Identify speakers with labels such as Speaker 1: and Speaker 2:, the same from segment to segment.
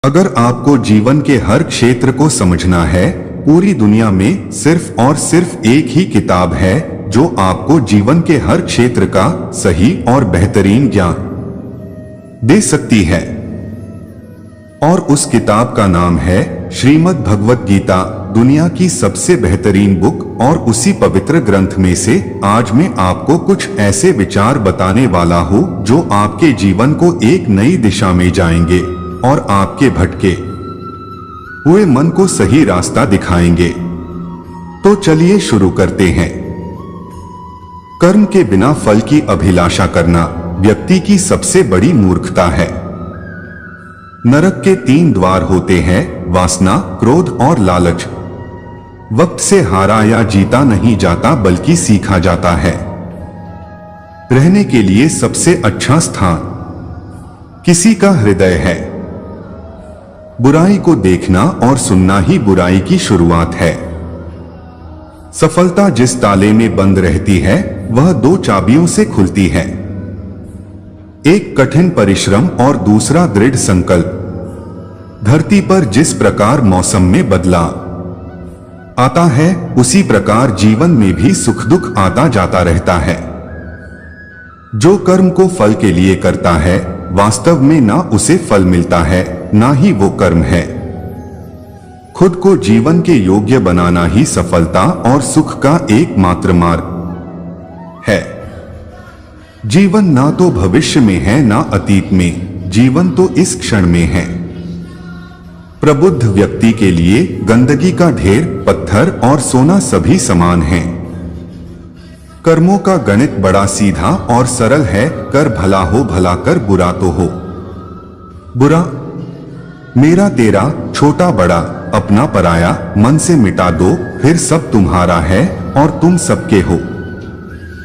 Speaker 1: अगर आपको जीवन के हर क्षेत्र को समझना है, पूरी दुनिया में सिर्फ और सिर्फ एक ही किताब है जो आपको जीवन के हर क्षेत्र का सही और बेहतरीन ज्ञान दे सकती है। और उस किताब का नाम है श्रीमद् भगवत गीता, दुनिया की सबसे बेहतरीन बुक। और उसी पवित्र ग्रंथ में से आज मैं आपको कुछ ऐसे विचार बताने वाला हूँ जो आपके जीवन को एक नई दिशा में जाएंगे और आपके भटके हुए मन को सही रास्ता दिखाएंगे। तो चलिए शुरू करते हैं। कर्म के बिना फल की अभिलाषा करना व्यक्ति की सबसे बड़ी मूर्खता है। नरक के 3 द्वार होते हैं, वासना, क्रोध और लालच। वक्त से हारा या जीता नहीं जाता बल्कि सीखा जाता है। रहने के लिए सबसे अच्छा स्थान किसी का हृदय है। बुराई को देखना और सुनना ही बुराई की शुरुआत है। सफलता जिस ताले में बंद रहती है वह 2 चाबियों से खुलती है, एक कठिन परिश्रम और दूसरा दृढ़ संकल्प। धरती पर जिस प्रकार मौसम में बदलाव आता है उसी प्रकार जीवन में भी सुख दुख आता जाता रहता है। जो कर्म को फल के लिए करता है वास्तव में ना उसे फल मिलता है ना ही वो कर्म है। खुद को जीवन के योग्य बनाना ही सफलता और सुख का एकमात्र मार्ग है। जीवन ना तो भविष्य में है ना अतीत में, जीवन तो इस क्षण में है। प्रबुद्ध व्यक्ति के लिए गंदगी का ढेर, पत्थर और सोना सभी समान हैं। कर्मों का गणित बड़ा सीधा और सरल है, कर भला हो भला कर बुरा तो हो बुरा। मेरा तेरा, छोटा बड़ा, अपना पराया, मन से मिटा दो, फिर सब तुम्हारा है और तुम सबके हो।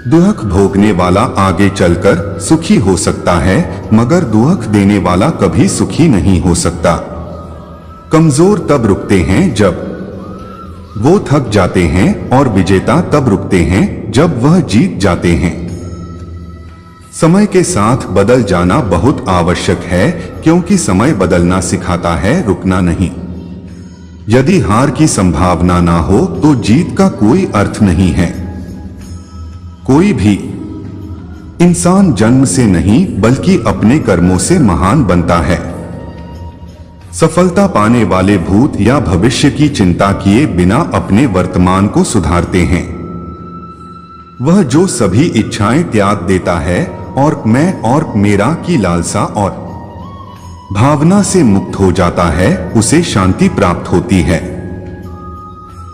Speaker 1: दुख भोगने वाला आगे चलकर सुखी हो सकता है, मगर दुख देने वाला कभी सुखी नहीं हो सकता। कमजोर तब रुकते हैं जब वो थक जाते हैं और विजेता तब रुकते हैं जब वह जीत जाते हैं। समय के साथ बदल जाना बहुत आवश्यक है, क्योंकि समय बदलना सिखाता है, रुकना नहीं। यदि हार की संभावना ना हो तो जीत का कोई अर्थ नहीं है। कोई भी इंसान जन्म से नहीं बल्कि अपने कर्मों से महान बनता है। सफलता पाने वाले भूत या भविष्य की चिंता किए बिना अपने वर्तमान को सुधारते हैं। वह जो सभी इच्छाएं त्याग देता है और मैं और मेरा की लालसा और भावना से मुक्त हो जाता है, उसे शांति प्राप्त होती है।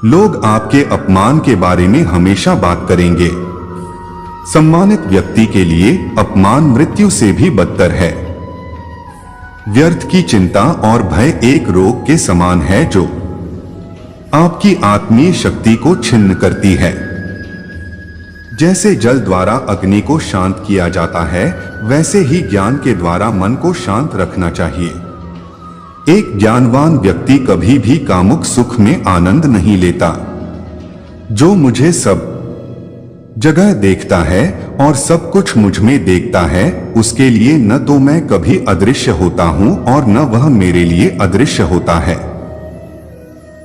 Speaker 1: लोग आपके अपमान के बारे में हमेशा बात करेंगे। सम्मानित व्यक्ति के लिए अपमान मृत्यु से भी बदतर है। व्यर्थ की चिंता और भय एक रोग के समान है जो आपकी आत्मीय शक्ति को छिन्न करती है। जैसे जल द्वारा अग्नि को शांत किया जाता है, वैसे ही ज्ञान के द्वारा मन को शांत रखना चाहिए। एक ज्ञानवान व्यक्ति कभी भी कामुक सुख में आनंद नहीं लेता। जो मुझे सब जगह देखता है और सब कुछ मुझ में देखता है, उसके लिए न तो मैं कभी अदृश्य होता हूं और न वह मेरे लिए अदृश्य होता है।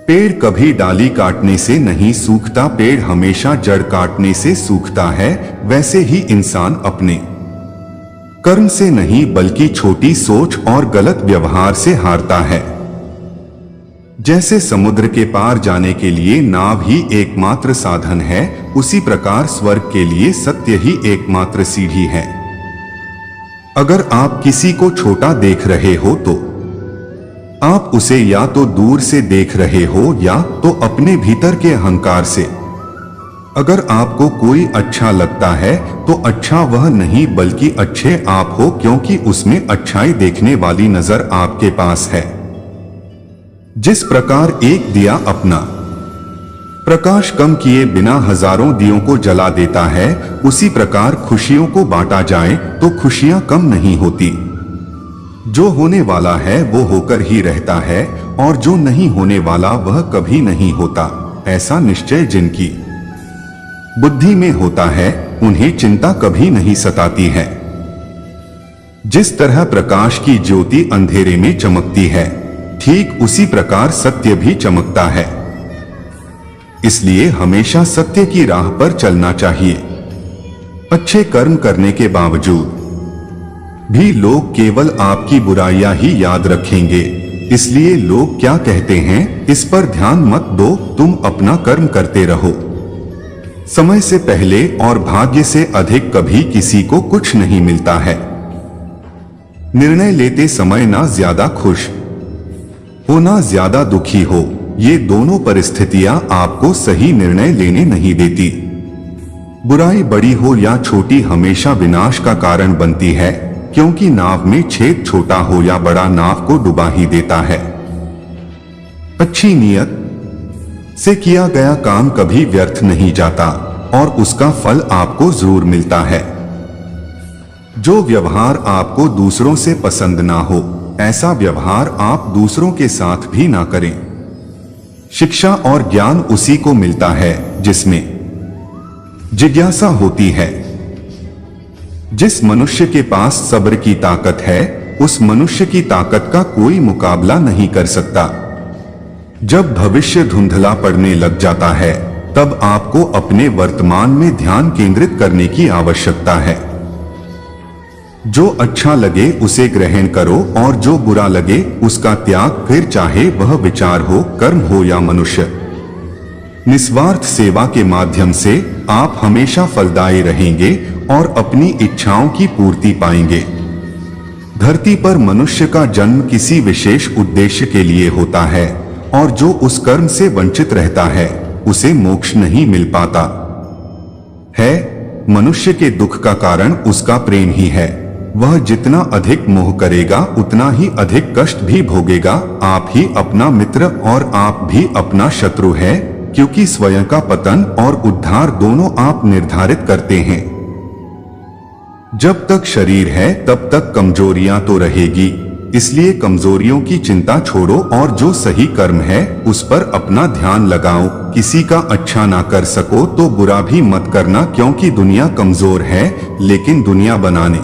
Speaker 1: पेड़ कभी डाली काटने से नहीं सूखता, पेड़ हमेशा जड़ काटने से सूखता है। वैसे ही इंसान अपने कर्म से नहीं बल्कि छोटी सोच और गलत व्यवहार से हारता है। जैसे समुद्र के पार जाने के लिए नाव ही एकमात्र साधन है, उसी प्रकार स्वर्ग के लिए सत्य ही एकमात्र सीढ़ी है। अगर आप किसी को छोटा देख रहे हो तो आप उसे या तो दूर से देख रहे हो या तो अपने भीतर के अहंकार से। अगर आपको कोई अच्छा लगता है तो अच्छा वह नहीं बल्कि अच्छे आप हो, क्योंकि उसमें अच्छाई देखने वाली नजर आपके पास है। जिस प्रकार एक दिया अपना प्रकाश कम किए बिना हजारों दियों को जला देता है, उसी प्रकार खुशियों को बांटा जाए तो खुशियां कम नहीं होती। जो होने वाला है वो होकर ही रहता है और जो नहीं होने वाला वह कभी नहीं होता। ऐसा निश्चय जिनकी बुद्धि में होता है उन्हें चिंता कभी नहीं सताती है। जिस तरह प्रकाश की ज्योति अंधेरे में चमकती है, ठीक उसी प्रकार सत्य भी चमकता है। इसलिए हमेशा सत्य की राह पर चलना चाहिए। अच्छे कर्म करने के बावजूद भी लोग केवल आपकी बुराइयां ही याद रखेंगे। इसलिए लोग क्या कहते हैं इस पर ध्यान मत दो, तुम अपना कर्म करते रहो। समय से पहले और भाग्य से अधिक कभी किसी को कुछ नहीं मिलता है। निर्णय लेते समय ना ज्यादा खुश हो ना ज्यादा दुखी हो, ये दोनों परिस्थितियां आपको सही निर्णय लेने नहीं देती। बुराई बड़ी हो या छोटी हमेशा विनाश का कारण बनती है, क्योंकि नाव में छेद छोटा हो या बड़ा नाव को डुबा ही देता है। अच्छी नियत से किया गया काम कभी व्यर्थ नहीं जाता और उसका फल आपको जरूर मिलता है। जो व्यवहार आपको दूसरों से पसंद ना हो, ऐसा व्यवहार आप दूसरों के साथ भी ना करें। शिक्षा और ज्ञान उसी को मिलता है जिसमें जिज्ञासा होती है। जिस मनुष्य के पास सब्र की ताकत है, उस मनुष्य की ताकत का कोई मुकाबला नहीं कर सकता। जब भविष्य धुंधला पड़ने लग जाता है, तब आपको अपने वर्तमान में ध्यान केंद्रित करने की आवश्यकता है। जो अच्छा लगे उसे ग्रहण करो और जो बुरा लगे उसका त्याग, फिर चाहे वह विचार हो, कर्म हो या मनुष्य। निस्वार्थ सेवा के माध्यम से आप हमेशा फलदायी रहेंगे और अपनी इच्छाओं की पूर्ति पाएंगे। धरती पर मनुष्य का जन्म किसी विशेष उद्देश्य के लिए होता है और जो उस कर्म से वंचित रहता है उसे मोक्ष नहीं मिल पाता है। मनुष्य के दुख का कारण उसका प्रेम ही है। वह जितना अधिक मोह करेगा उतना ही अधिक कष्ट भी भोगेगा। आप ही अपना मित्र और आप भी अपना शत्रु है, क्योंकि स्वयं का पतन और उद्धार दोनों आप निर्धारित करते हैं। जब तक शरीर है तब तक कमजोरियां तो रहेगी, इसलिए कमजोरियों की चिंता छोड़ो और जो सही कर्म है उस पर अपना ध्यान लगाओ। किसी का अच्छा ना कर सको तो बुरा भी मत करना, क्योंकि दुनिया कमजोर है लेकिन दुनिया बनाने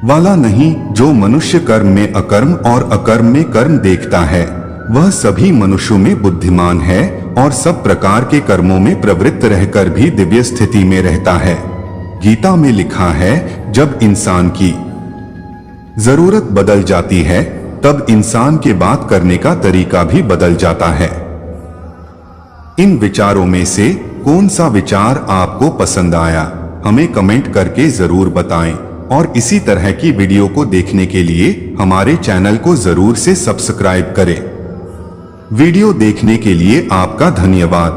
Speaker 1: वाला नहीं। जो मनुष्य कर्म में अकर्म और अकर्म में कर्म देखता है, वह सभी मनुष्यों में बुद्धिमान है और सब प्रकार के कर्मों में प्रवृत्त रहकर भी दिव्य स्थिति में रहता है। गीता में लिखा है, जब इंसान की जरूरत बदल जाती है तब इंसान के बात करने का तरीका भी बदल जाता है। इन विचारों में से कौन सा विचार आपको पसंद आया, हमें कमेंट करके जरूर बताएं और इसी तरह की वीडियो को देखने के लिए हमारे चैनल को जरूर से सब्सक्राइब करें। वीडियो देखने के लिए आपका धन्यवाद।